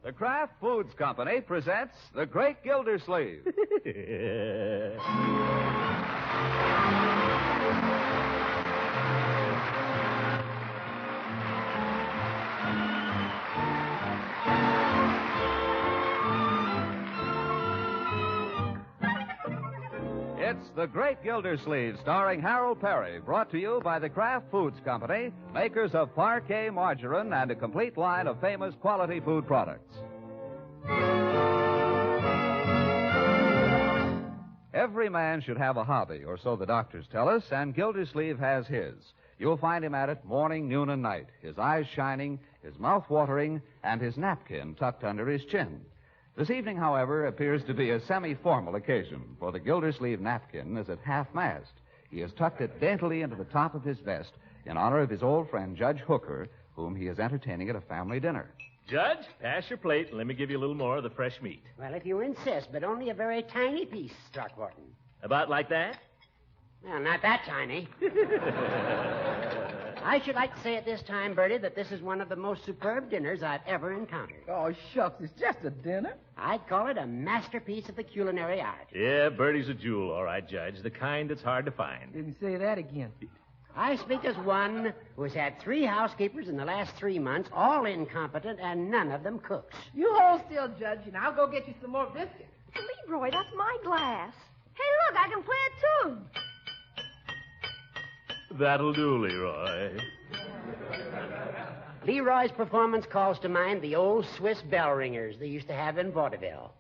The Kraft Foods Company presents The Great Gildersleeve. It's The Great Gildersleeve, starring Harold Perry, brought to you by the Kraft Foods Company, makers of Parquet margarine and a complete line of famous quality food products. Every man should have a hobby, or so the doctors tell us, and Gildersleeve has his. You'll find him at it morning, noon, and night, his eyes shining, his mouth watering, and his napkin tucked under his chin. This evening, however, appears to be a semi-formal occasion, for the Gildersleeve napkin is at half-mast. He has tucked it daintily into the top of his vest in honor of his old friend, Judge Hooker, whom he is entertaining at a family dinner. Judge, pass your plate and let me give you a little more of the fresh meat. Well, if you insist, but only a very tiny piece, Throckmorton. About like that? Well, not that tiny. I should like to say at this time, Bertie, that this is one of the most superb dinners I've ever encountered. Oh, shucks, it's just a dinner. I'd call it a masterpiece of the culinary art. Yeah, Bertie's a jewel, all right, Judge. The kind that's hard to find. Didn't say that again. I speak as one who has had 3 housekeepers in the last 3 months, all incompetent, and none of them cooks. You hold still, Judge, and I'll go get you some more biscuits. Leroy, that's my glass. Hey, look, I can play a tune. That'll do, Leroy. Leroy's performance calls to mind the old Swiss bell ringers they used to have in vaudeville.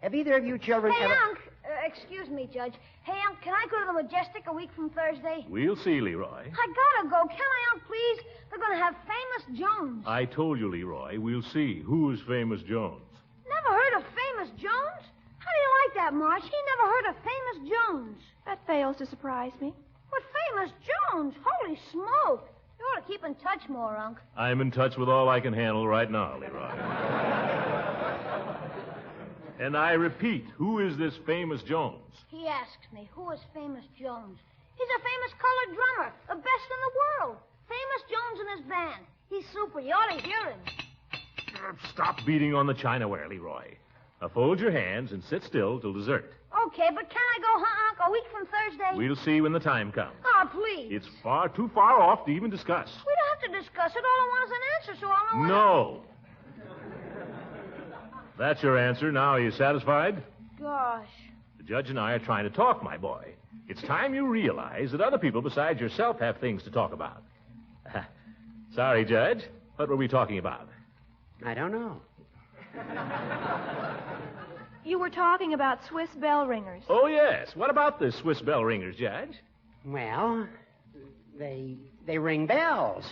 Have either of you children Hey, ever... Unc. Excuse me, Judge. Hey, Unc, can I go to the Majestic a week from Thursday? We'll see, Leroy. I gotta go. Can I, Unc, please? They're gonna have Famous Jones. I told you, Leroy. We'll see. Who's Famous Jones? Never heard of Famous Jones? How do you like that, Marge? He never heard of Famous Jones. That fails to surprise me. But Famous Jones? Holy smoke. You ought to keep in touch more, Unc. I'm in touch with all I can handle right now, Leroy. And I repeat, who is this Famous Jones? He asks me, who is Famous Jones? He's a famous colored drummer, the best in the world. Famous Jones and his band. He's super. You ought to hear him. Stop beating on the chinaware, Leroy. Now fold your hands and sit still till dessert. Okay, but can I go, Unc, a week from Thursday? We'll see when the time comes. Oh, please. It's too far off to even discuss. We don't have to discuss it. All I want is an answer, so I'll know. No. That's your answer. Now, are you satisfied? Gosh. The judge and I are trying to talk, my boy. It's time you realize that other people besides yourself have things to talk about. Sorry, Judge. What were we talking about? I don't know. You were talking about Swiss bell ringers. Oh, yes. What about the Swiss bell ringers, Judge? Well, they ring bells.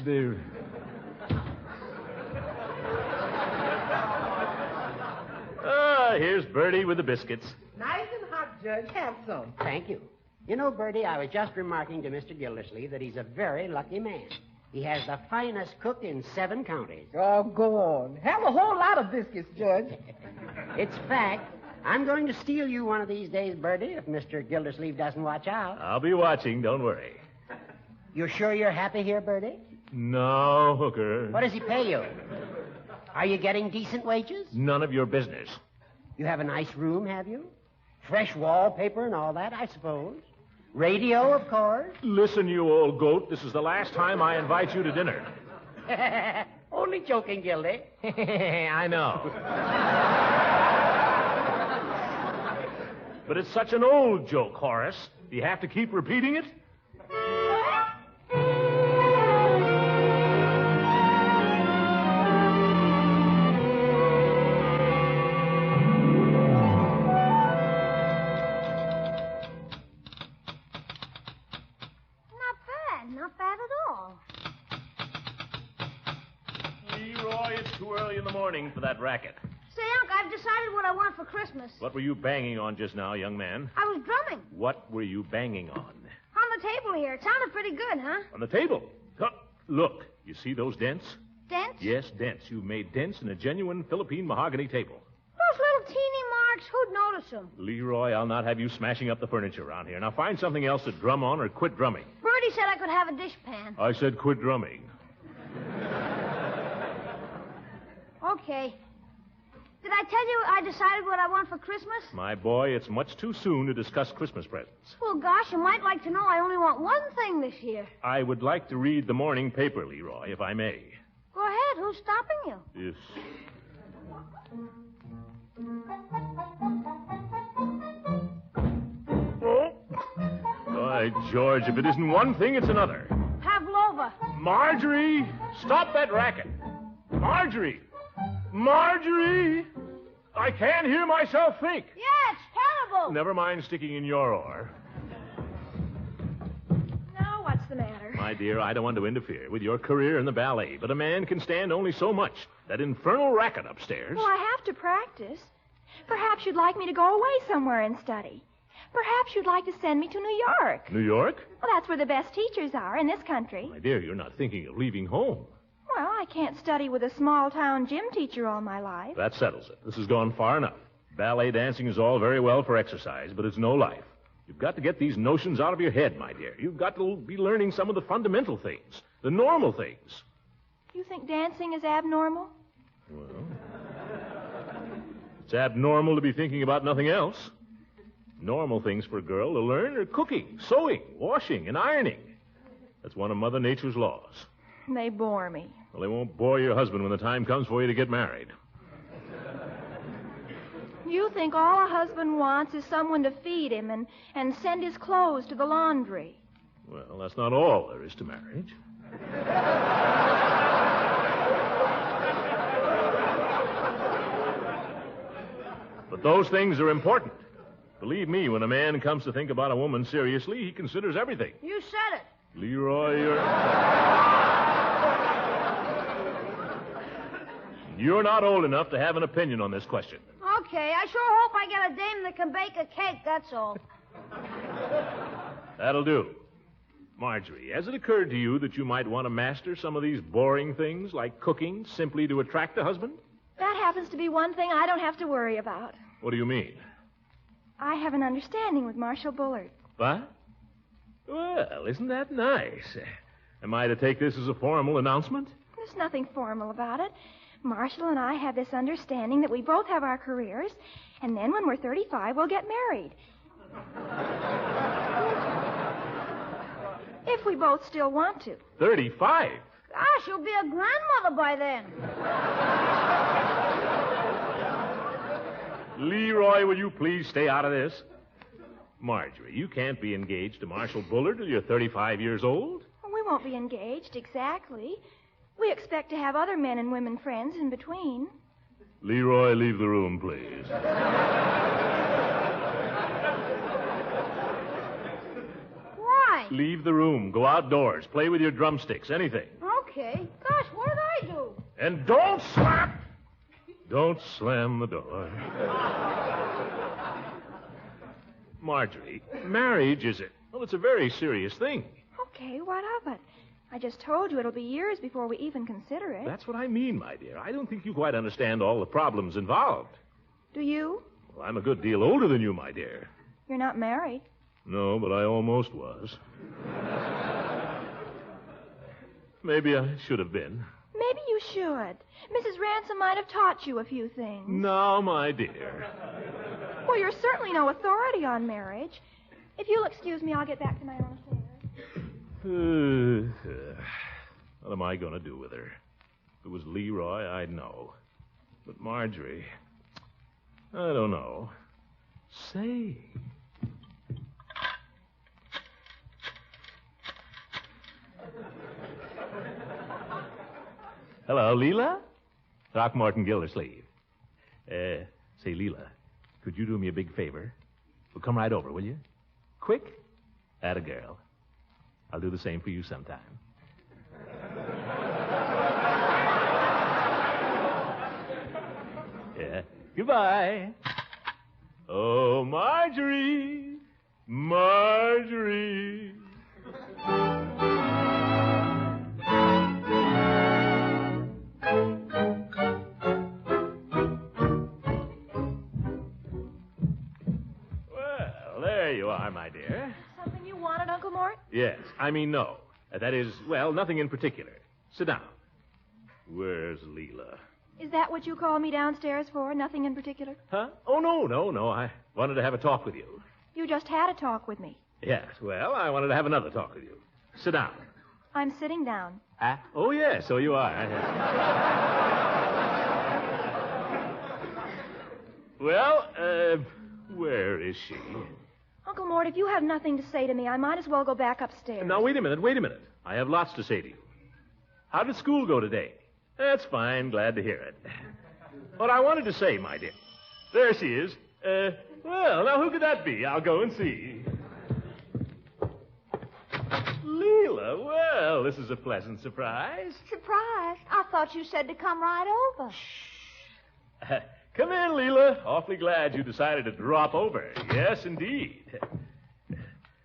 Here's Bertie with the biscuits. Nice and hot, Judge. Have some. Thank you. You know, Bertie, I was just remarking to Mr. Gildersleeve that he's a very lucky man. He has the finest cook in 7 counties. Oh, go on. Have a whole lot of biscuits, Judge. It's fact. I'm going to steal you one of these days, Bertie, if Mr. Gildersleeve doesn't watch out. I'll be watching, don't worry. You're sure you're happy here, Bertie? No, Hooker. What does he pay you? Are you getting decent wages? None of your business. You have a nice room, have you? Fresh wallpaper and all that, I suppose. Radio, of course. Listen, you old goat. This is the last time I invite you to dinner. Only joking, Gildy. I know. But it's such an old joke, Horace. Do you have to keep repeating it? Not bad at all. Leroy, it's too early in the morning for that racket. Say, Unc, I've decided what I want for Christmas. What were you banging on just now, young man? I was drumming. What were you banging on? On the table here. It sounded pretty good, huh? On the table. Look, you see those dents? Dents? Yes, dents. You made dents in a genuine Philippine mahogany table. Those little teeny marks, who'd notice them? Leroy, I'll not have you smashing up the furniture around here. Now find something else to drum on or quit drumming. Bertie said I could have a dishpan. I said quit drumming. Okay. Did I tell you I decided what I want for Christmas? My boy, it's much too soon to discuss Christmas presents. Well, gosh, you might like to know I only want one thing this year. I would like to read the morning paper, Leroy, if I may. Go ahead. Who's stopping you? Yes. By George, if it isn't one thing, it's another. Pavlova. Marjorie! Stop that racket! Marjorie! Marjorie! I can't hear myself think. Yeah, it's terrible. Never mind sticking in your oar. Now, what's the matter? My dear, I don't want to interfere with your career in the ballet, but a man can stand only so much. That infernal racket upstairs. Well, I have to practice. Perhaps you'd like me to go away somewhere and study. Perhaps you'd like to send me to New York. New York? Well, that's where the best teachers are in this country. My dear, you're not thinking of leaving home. Well, I can't study with a small-town gym teacher all my life. That settles it. This has gone far enough. Ballet dancing is all very well for exercise, but it's no life. You've got to get these notions out of your head, my dear. You've got to be learning some of the fundamental things, the normal things. You think dancing is abnormal? Well, it's abnormal to be thinking about nothing else. Normal things for a girl to learn are cooking, sewing, washing, and ironing. That's one of Mother Nature's laws. They bore me. Well, they won't bore your husband when the time comes for you to get married. You think all a husband wants is someone to feed him and send his clothes to the laundry. Well, that's not all there is to marriage. But those things are important. Believe me, when a man comes to think about a woman seriously, he considers everything. You said it. Leroy, you're not old enough to have an opinion on this question. Okay, I sure hope I get a dame that can bake a cake, that's all. That'll do. Marjorie, has it occurred to you that you might want to master some of these boring things like cooking simply to attract a husband? That happens to be one thing I don't have to worry about. What do you mean? I have an understanding with Marshal Bullard. What? Well, isn't that nice? Am I to take this as a formal announcement? There's nothing formal about it. Marshall and I have this understanding that we both have our careers, and then when we're 35, we'll get married. If we both still want to. 35? Gosh, you'll be a grandmother by then. Leroy, will you please stay out of this? Marjorie, you can't be engaged to Marshal Bullard till you're 35 years old. We won't be engaged, exactly. We expect to have other men and women friends in between. Leroy, leave the room, please. Why? Leave the room. Go outdoors. Play with your drumsticks. Anything. Okay. Gosh, what did I do? And don't slap! Don't slam the door. Marjorie, marriage is it? Well, it's a very serious thing. Okay, what of it? I just told you it'll be years before we even consider it. That's what I mean, my dear. I don't think you quite understand all the problems involved. Do you? Well, I'm a good deal older than you, my dear. You're not married. No, but I almost was. Maybe I should have been. Maybe you should. Mrs. Ransom might have taught you a few things. No, my dear. Well, you're certainly no authority on marriage. If you'll excuse me, I'll get back to my own affairs. What am I going to do with her? If it was Leroy, I'd know. But Marjorie, I don't know. Say. Hello, Leela? Throckmorton Gildersleeve. Say, Leela, could you do me a big favor? Well, come right over, will you? Quick? Atta girl. I'll do the same for you sometime. Yeah. Goodbye. Oh, Marjorie. Marjorie. Well, there you are, my dear. Something you wanted, Uncle Mort? Yes. I mean, no. That is, well, nothing in particular. Sit down. Where's Leela? Is that what you called me downstairs for? Nothing in particular? Huh? Oh, no. I wanted to have a talk with you. You just had a talk with me. Yes, well, I wanted to have another talk with you. Sit down. I'm sitting down. Oh, yes, so you are. Well, where is she? Uncle Mort, if you have nothing to say to me, I might as well go back upstairs. Now, wait a minute. I have lots to say to you. How did school go today? That's fine. Glad to hear it. What I wanted to say, my dear. There she is. Well, now, who could that be? I'll go and see. Leela, well, this is a pleasant surprise. Surprise? I thought you said to come right over. Come in, Leela. Awfully glad you decided to drop over. Yes, indeed.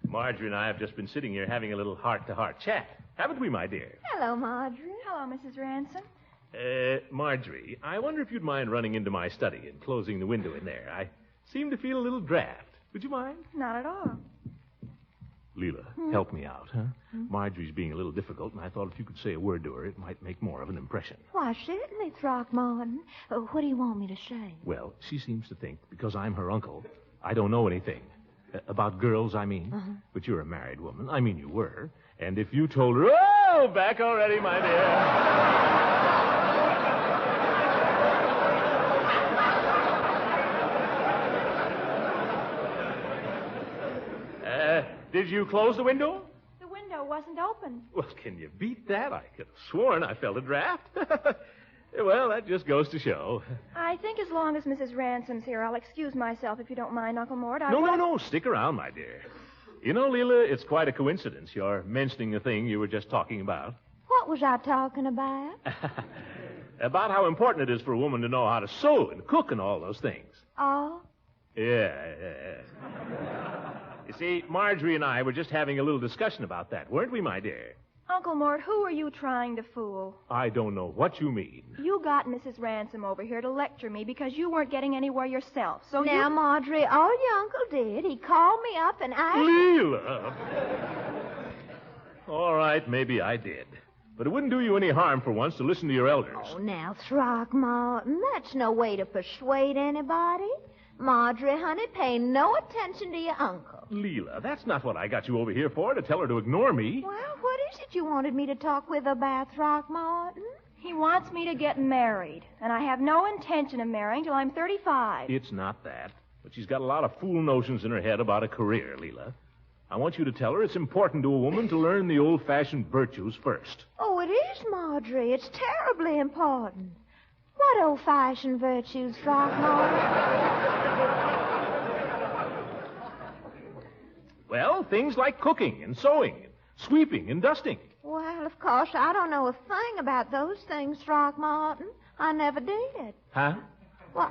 Marjorie and I have just been sitting here having a little heart-to-heart chat. Haven't we, my dear? Hello, Marjorie. Hello, Mrs. Ransom. Marjorie, I wonder if you'd mind running into my study and closing the window in there. I seem to feel a little draft. Would you mind? Not at all. Leela, help me out, huh? Marjorie's being a little difficult, and I thought if you could say a word to her, it might make more of an impression. Why, certainly, Throckmorton. What do you want me to say? Well, she seems to think, because I'm her uncle, I don't know anything. About girls, I mean. But you're a married woman. I mean, you were. And if you told her, oh, back already, my dear. Did you close the window? The window wasn't open. Well, can you beat that? I could have sworn I felt a draft. Well, that just goes to show. I think as long as Mrs. Ransom's here, I'll excuse myself if you don't mind, Uncle Mort. No. Stick around, my dear. You know, Leela, it's quite a coincidence you're mentioning the thing you were just talking about. What was I talking about? About how important it is for a woman to know how to sew and cook and all those things. Oh? Yeah. You see, Marjorie and I were just having a little discussion about that, weren't we, my dear? Uncle Mort, who are you trying to fool? I don't know what you mean. You got Mrs. Ransom over here to lecture me because you weren't getting anywhere yourself. So now, Marjorie, all your uncle did, he called me up and asked... Leela! All right, maybe I did. But it wouldn't do you any harm for once to listen to your elders. Oh, now, Throckmorton, that's no way to persuade anybody. Marjorie, honey, pay no attention to your uncle. Leela, that's not what I got you over here for, to tell her to ignore me. Well, what is it you wanted me to talk with about, Throckmorton? He wants me to get married, and I have no intention of marrying till I'm 35. It's not that. But she's got a lot of fool notions in her head about a career, Leela. I want you to tell her it's important to a woman to learn the old-fashioned virtues first. Oh, it is, Marjorie. It's terribly important. What old-fashioned virtues, Throckmorton? Well, things like cooking and sewing and sweeping and dusting. Well, of course, I don't know a thing about those things, Throckmorton. I never did. Huh? Well,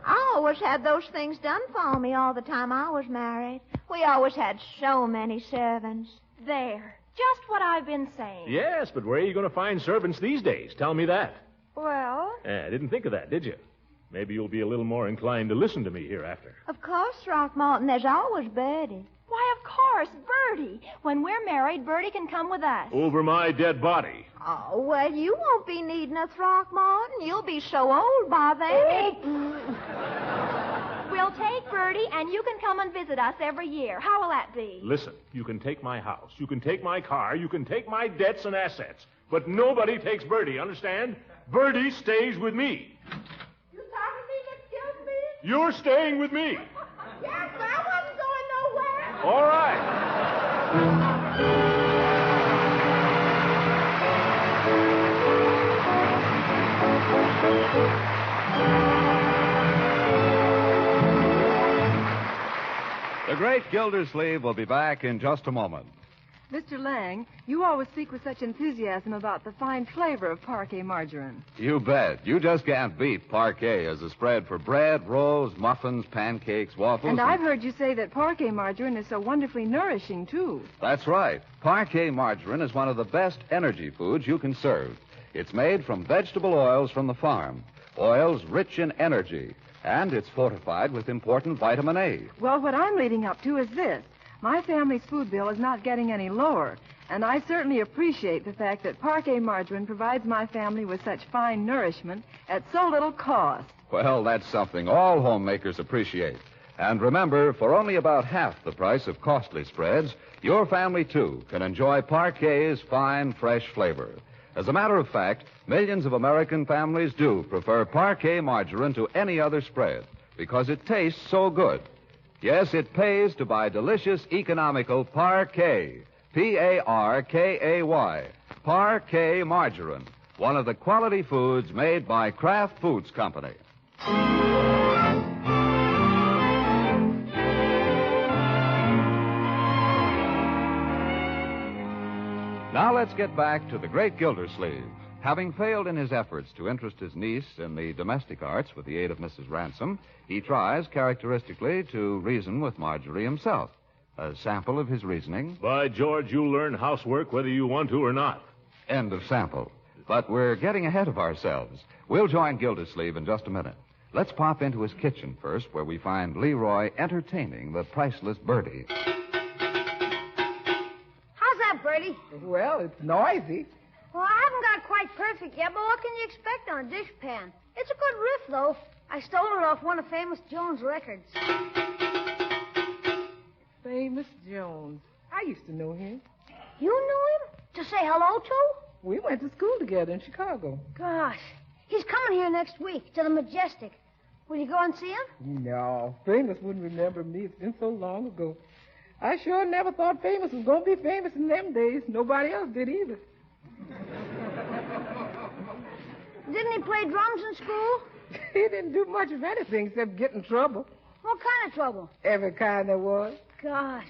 I always had those things done for me all the time I was married. We always had so many servants. There. Just what I've been saying. Yes, but where are you going to find servants these days? Tell me that. Well? I didn't think of that, did you? Maybe you'll be a little more inclined to listen to me hereafter. Of course, Throckmorton, there's always Bertie. Why, of course, Bertie. When we're married, Bertie can come with us. Over my dead body. Oh, well, you won't be needing a Throckmorton. You'll be so old by then. We'll take Bertie, and you can come and visit us every year. How will that be? Listen, you can take my house, you can take my car, you can take my debts and assets, but nobody takes Bertie, understand? Bertie stays with me. You talking to me, Miss Gildersleeve? You're staying with me. Yes, but I wasn't going nowhere. All right. The great Gildersleeve will be back in just a moment. Mr. Lang, you always speak with such enthusiasm about the fine flavor of parquet margarine. You bet. You just can't beat parquet as a spread for bread, rolls, muffins, pancakes, waffles. And I've heard you say that parquet margarine is so wonderfully nourishing, too. That's right. Parquet margarine is one of the best energy foods you can serve. It's made from vegetable oils from the farm, oils rich in energy, and it's fortified with important vitamin A. Well, what I'm leading up to is this. My family's food bill is not getting any lower, And I certainly appreciate the fact that parquet margarine provides my family with such fine nourishment at so little cost. Well, that's something all homemakers appreciate. And remember, for only about half the price of costly spreads, your family, too, can enjoy Parquet's fine, fresh flavor. As a matter of fact, millions of American families do prefer Parquet margarine to any other spread because it tastes so good. Yes, it pays to buy delicious, economical Parquet. Parkay. Parquet margarine, one of the quality foods made by Kraft Foods Company. Now let's get back to the great Gildersleeve. Having failed in his efforts to interest his niece in the domestic arts with the aid of Mrs. Ransom, he tries, characteristically, to reason with Marjorie himself. A sample of his reasoning. By George, you'll learn housework whether you want to or not. End of sample. But we're getting ahead of ourselves. We'll join Gildersleeve in just a minute. Let's pop into his kitchen first, where we find Leroy entertaining the priceless Bertie. How's that, Bertie? Well, it's noisy. Well, I haven't got it quite perfect yet, but what can you expect on a dishpan? It's a good riff, though. I stole it off one of Famous Jones' records. Famous Jones. I used to know him. You knew him? To say hello to? We went to school together in Chicago. Gosh. He's coming here next week to the Majestic. Will you go and see him? No, Famous wouldn't remember me. It's been so long ago. I sure never thought Famous was going to be famous in them days. Nobody else did either. Didn't he play drums in school? He didn't do much of anything except get in trouble. What kind of trouble? Every kind there was. Gosh.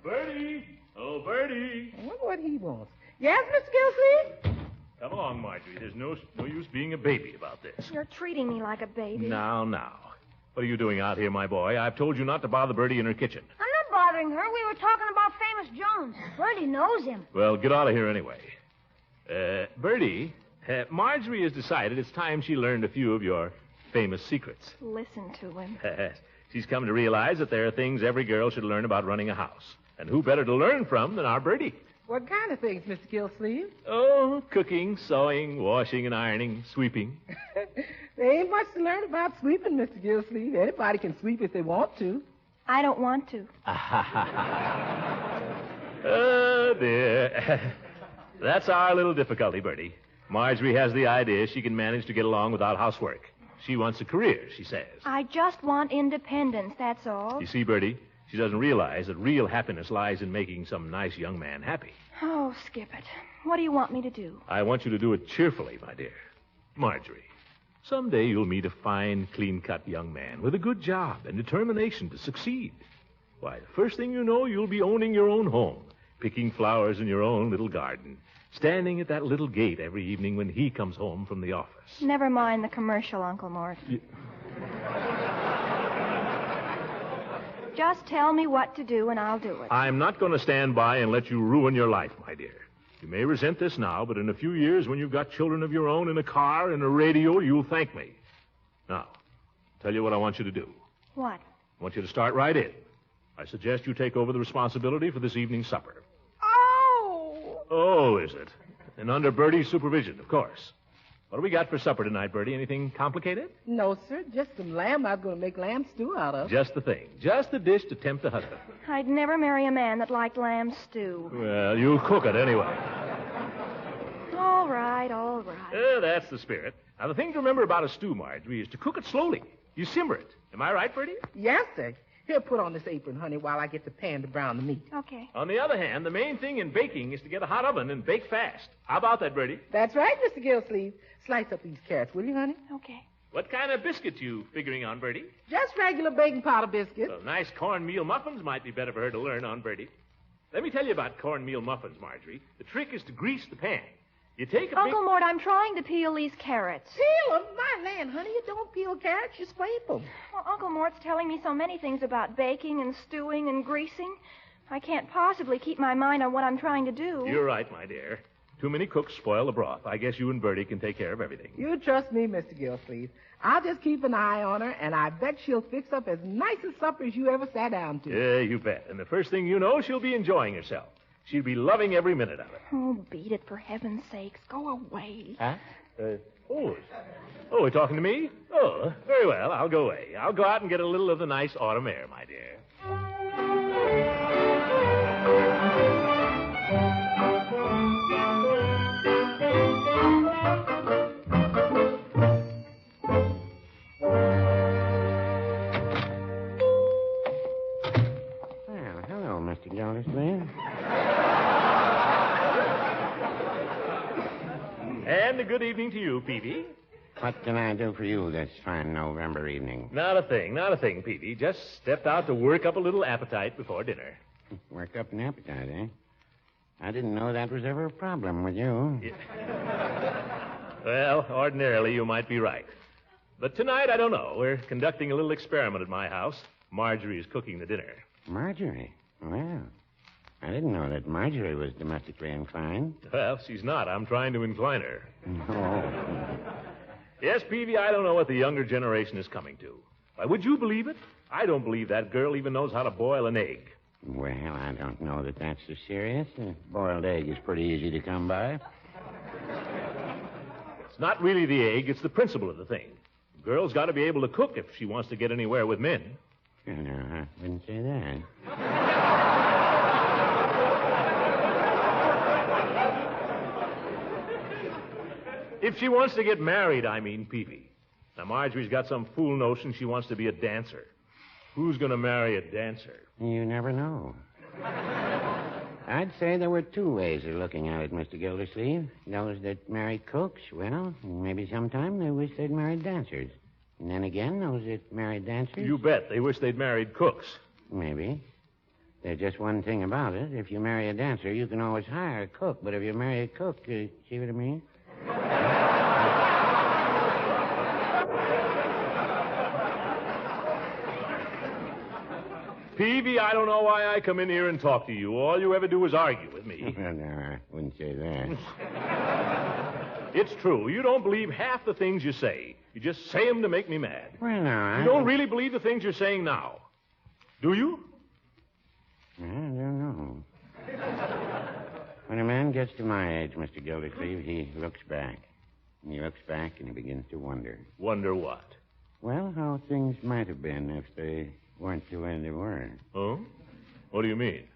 Bertie! Oh, Bertie! I wonder what he wants. Yes, Mr. Gildersleeve? Come along, Marjorie. There's no use being a baby about this. You're treating me like a baby. Now. What are you doing out here, my boy? I've told you not to bother Bertie in her kitchen. I'm not bothering her. We were talking about Famous Jones. Bertie knows him. Well, get out of here anyway. Bertie, Marjorie has decided it's time she learned a few of your famous secrets. Listen to him. She's come to realize that there are things every girl should learn about running a house. And who better to learn from than our Bertie? What kind of things, Mr. Gildersleeve? Oh, cooking, sewing, washing and ironing, sweeping. There ain't much to learn about sweeping, Mr. Gildersleeve. Anybody can sweep if they want to. I don't want to. Oh, dear. That's our little difficulty, Bertie. Marjorie has the idea she can manage to get along without housework. She wants a career, she says. I just want independence, that's all. You see, Bertie, she doesn't realize that real happiness lies in making some nice young man happy. Oh, skip it. What do you want me to do? I want you to do it cheerfully, my dear. Marjorie, someday you'll meet a fine, clean-cut young man with a good job and determination to succeed. Why, the first thing you know, you'll be owning your own home, picking flowers in your own little garden, standing at that little gate every evening when he comes home from the office. Never mind the commercial, Uncle Mort. Just tell me what to do and I'll do it. I'm not going to stand by and let you ruin your life, my dear. You may resent this now, but in a few years, when you've got children of your own in a car and a radio, you'll thank me. Now, tell you what I want you to do. What? I want you to start right in. I suggest you take over the responsibility for this evening's supper. Oh, is it? And under Bertie's supervision, of course. What do we got for supper tonight, Bertie? Anything complicated? No, sir. Just some lamb I was going to make lamb stew out of. Just the thing. Just the dish to tempt a husband. I'd never marry a man that liked lamb stew. Well, you'll cook it anyway. All right. That's the spirit. Now, the thing to remember about a stew, Marjorie, is to cook it slowly. You simmer it. Am I right, Bertie? Yes, sir. Here, put on this apron, honey, while I get the pan to brown the meat. Okay. On the other hand, the main thing in baking is to get a hot oven and bake fast. How about that, Bertie? That's right, Mr. Gildersleeve. Slice up these carrots, will you, honey? Okay. What kind of biscuit you figuring on, Bertie? Just regular baking powder biscuits. Well, nice cornmeal muffins might be better for her to learn on, Bertie. Let me tell you about cornmeal muffins, Marjorie. The trick is to grease the pan. You take a Uncle Mort, I'm trying to peel these carrots. Peel them? My land, honey, you don't peel carrots, you scrape them. Well, Uncle Mort's telling me so many things about baking and stewing and greasing. I can't possibly keep my mind on what I'm trying to do. You're right, my dear. Too many cooks spoil the broth. I guess you and Bertie can take care of everything. You trust me, Mr. Gildersleeve. I'll just keep an eye on her, and I bet she'll fix up as nice a supper as you ever sat down to. Yeah, you bet. And the first thing you know, she'll be enjoying herself. She'd be loving every minute of it. Oh, beat it, for heaven's sakes. Go away. Huh? Oh, we're talking to me? Oh, very well. I'll go away. I'll go out and get a little of the nice autumn air, my dear. Well, hello, Mr. Gildersleeve. And a good evening to you, Peavy. What can I do for you this fine November evening? Not a thing, Peavy. Just stepped out to work up a little appetite before dinner. Work up an appetite, eh? I didn't know that was ever a problem with you. Well, ordinarily you might be right. But tonight, I don't know. We're conducting a little experiment at my house. Marjorie is cooking the dinner. Marjorie? Well, I didn't know that Marjorie was domestically inclined. Well, she's not. I'm trying to incline her. No. Yes, Peavy, I don't know what the younger generation is coming to. Why, would you believe it? I don't believe that girl even knows how to boil an egg. Well, I don't know that that's so serious. A boiled egg is pretty easy to come by. It's not really the egg, it's the principle of the thing. A girl's got to be able to cook if she wants to get anywhere with men. No, I wouldn't say that. If she wants to get married, I mean, Peavy. Now, Marjorie's got some fool notion she wants to be a dancer. Who's going to marry a dancer? You never know. I'd say there were two ways of looking at it, Mr. Gildersleeve. Those that marry cooks, well, maybe sometime they wish they'd married dancers. And then again, those that married dancers... You bet. They wish they'd married cooks. Maybe. There's just one thing about it. If you marry a dancer, you can always hire a cook. But if you marry a cook, see what I mean? Peavy, I don't know why I come in here and talk to you. All you ever do is argue with me. Well, no, I wouldn't say that. It's true. You don't believe half the things you say. You just say them to make me mad. Well, no, You don't really believe the things you're saying now. Do you? I don't know. When a man gets to my age, Mr. Gildersleeve, he looks back. And he looks back and he begins to wonder. Wonder what? Well, how things might have been if they weren't the way they were. Oh? What do you mean?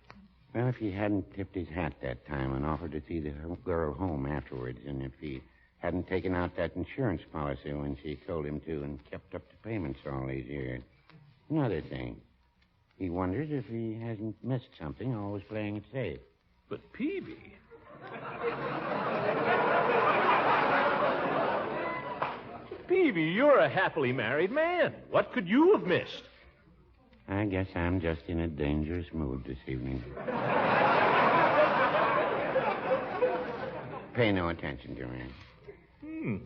Well, if he hadn't tipped his hat that time and offered to see the girl home afterwards, and if he hadn't taken out that insurance policy when she told him to and kept up the payments all these years. Another thing. He wonders if he hasn't missed something, always playing it safe. But, Peavy... Peavy, you're a happily married man. What could you have missed? I guess I'm just in a dangerous mood this evening. Pay no attention to me.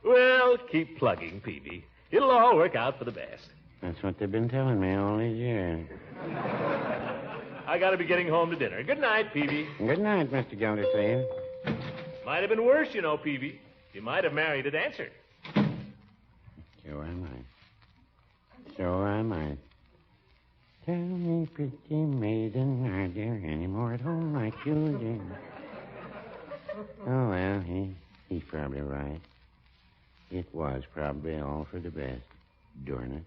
Well, keep plugging, Peavy. It'll all work out for the best. That's what they've been telling me all these years. I gotta be getting home to dinner. Good night, Peavy. Good night, Mr. Gildersleeve. Might have been worse, you know, Peavy. You might have married a dancer. So I might. So I might. Tell me, pretty maiden, are there any more at home like you do? Oh, well, he's probably right. It was probably all for the best. Darn it.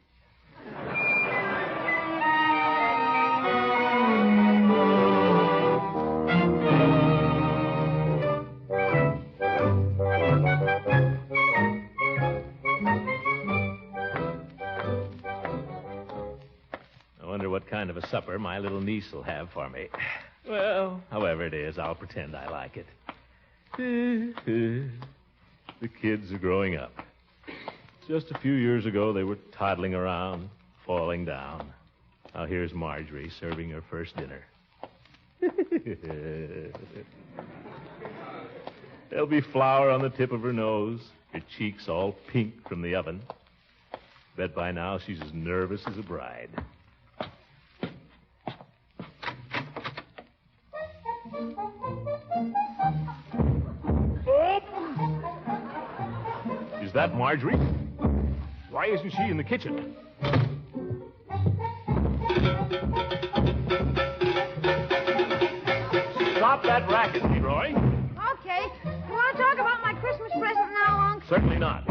I wonder what kind of a supper my little niece will have for me. Well, however it is, I'll pretend I like it. The kids are growing up. Just a few years ago, they were toddling around, falling down. Now here's Marjorie serving her first dinner. There'll be flour on the tip of her nose, her cheeks all pink from the oven. Bet by now she's as nervous as a bride. Is that Marjorie? Why isn't she in the kitchen? Stop that racket, Leroy. Okay. You want to talk about my Christmas present now, Unc? Certainly not.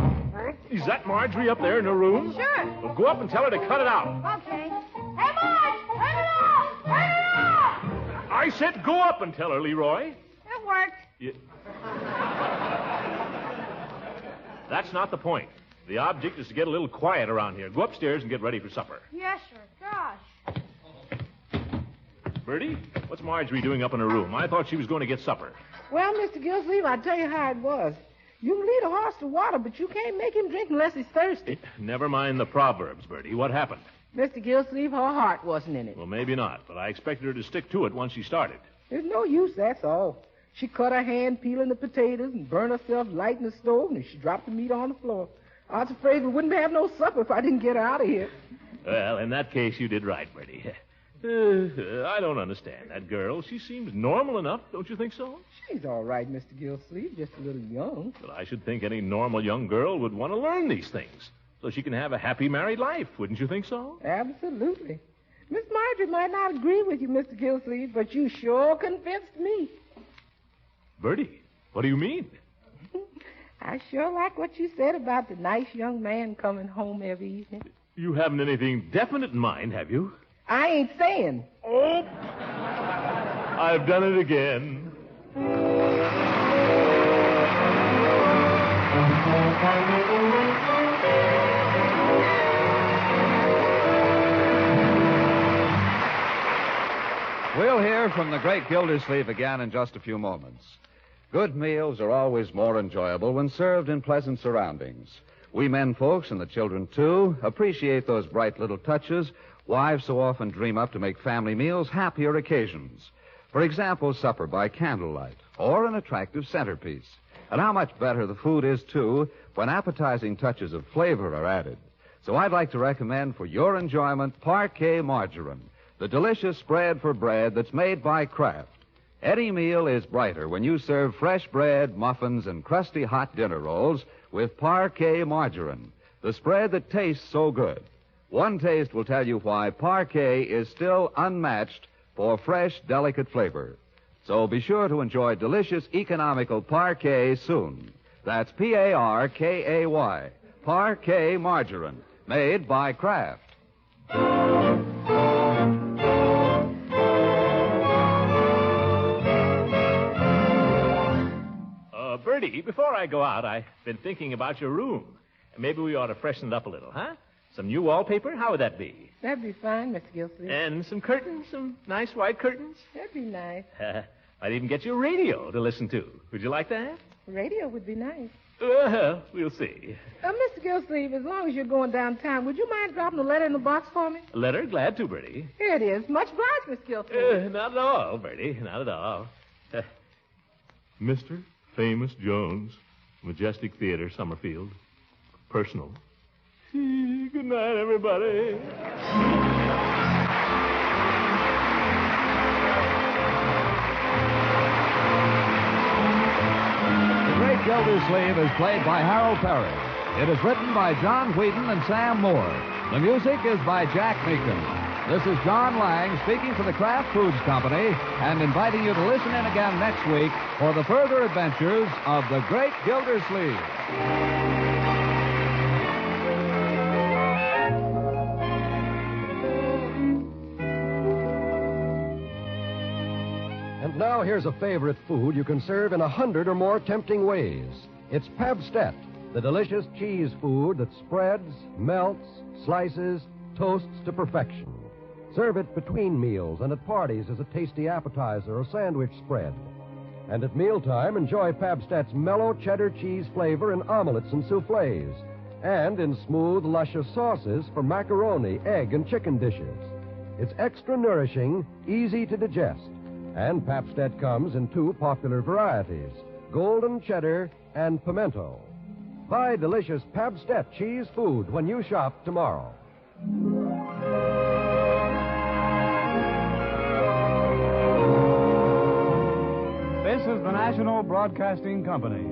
Is that Marjorie up there in her room? Sure. Well, go up and tell her to cut it out. Okay. Hey, Marge! Turn it off! Turn it off! I said go up and tell her, Leroy. It worked. That's not the point. The object is to get a little quiet around here. Go upstairs and get ready for supper. Yes, sir. Gosh. Bertie, what's Marjorie doing up in her room? I thought she was going to get supper. Well, Mr. Gildersleeve, I'll tell you how it was. You can lead a horse to water, but you can't make him drink unless he's thirsty. Never mind the proverbs, Bertie. What happened? Mr. Gildersleeve, her heart wasn't in it. Well, maybe not, but I expected her to stick to it once she started. There's no use, that's all. She cut her hand peeling the potatoes and burned herself lighting the stove, and she dropped the meat on the floor. I was afraid we wouldn't have no supper if I didn't get her out of here. Well, in that case, you did right, Bertie. I don't understand that girl. She seems normal enough, don't you think so? She's all right, Mr. Gildersleeve, just a little young. But I should think any normal young girl would want to learn these things so she can have a happy married life. Wouldn't you think so? Absolutely. Miss Marjorie might not agree with you, Mr. Gildersleeve, but you sure convinced me. Bertie, what do you mean? I sure like what you said about the nice young man coming home every evening. You haven't anything definite in mind, have you? I ain't saying. Oh! I've done it again. We'll hear from the great Gildersleeve again in just a few moments. Good meals are always more enjoyable when served in pleasant surroundings. We men folks, and the children too, appreciate those bright little touches wives so often dream up to make family meals happier occasions. For example, supper by candlelight, or an attractive centerpiece. And how much better the food is, too, when appetizing touches of flavor are added. So I'd like to recommend for your enjoyment Parquet Margarine, the delicious spread for bread that's made by Kraft. Any meal is brighter when you serve fresh bread, muffins, and crusty hot dinner rolls with Parquet Margarine, the spread that tastes so good. One taste will tell you why Parquet is still unmatched for fresh, delicate flavor. So be sure to enjoy delicious, economical Parquet soon. That's Parkay, Parquet Margarine, made by Kraft. Bertie, before I go out, I've been thinking about your room. Maybe we ought to freshen it up a little, huh? Some new wallpaper? How would that be? That'd be fine, Mr. Gildersleeve. And some curtains? Some nice white curtains? That'd be nice. I'd even get you a radio to listen to. Would you like that? Radio would be nice. Well, we'll see. Mr. Gildersleeve, as long as you're going downtown, would you mind dropping a letter in the box for me? A letter? Glad to, Bertie. Here it is. Much obliged, Mr. Gildersleeve. Not at all, Bertie. Not at all. Mr. Famous Jones, Majestic Theater, Summerfield. Personal. Good night, everybody. The Great Gildersleeve is played by Harold Perry. It is written by John Whedon and Sam Moore. The music is by Jack Meakin. This is John Lang speaking for the Kraft Foods Company and inviting you to listen in again next week for the further adventures of the Great Gildersleeve. And now here's a favorite food you can serve in 100 or more tempting ways. It's Pabstet, the delicious cheese food that spreads, melts, slices, toasts to perfection. Serve it between meals and at parties as a tasty appetizer or sandwich spread. And at mealtime, enjoy Pabstet's mellow cheddar cheese flavor in omelets and soufflés, and in smooth, luscious sauces for macaroni, egg, and chicken dishes. It's extra nourishing, easy to digest, and Pabstet comes in 2 popular varieties, golden cheddar and pimento. Buy delicious Pabstet cheese food when you shop tomorrow. This is the National Broadcasting Company.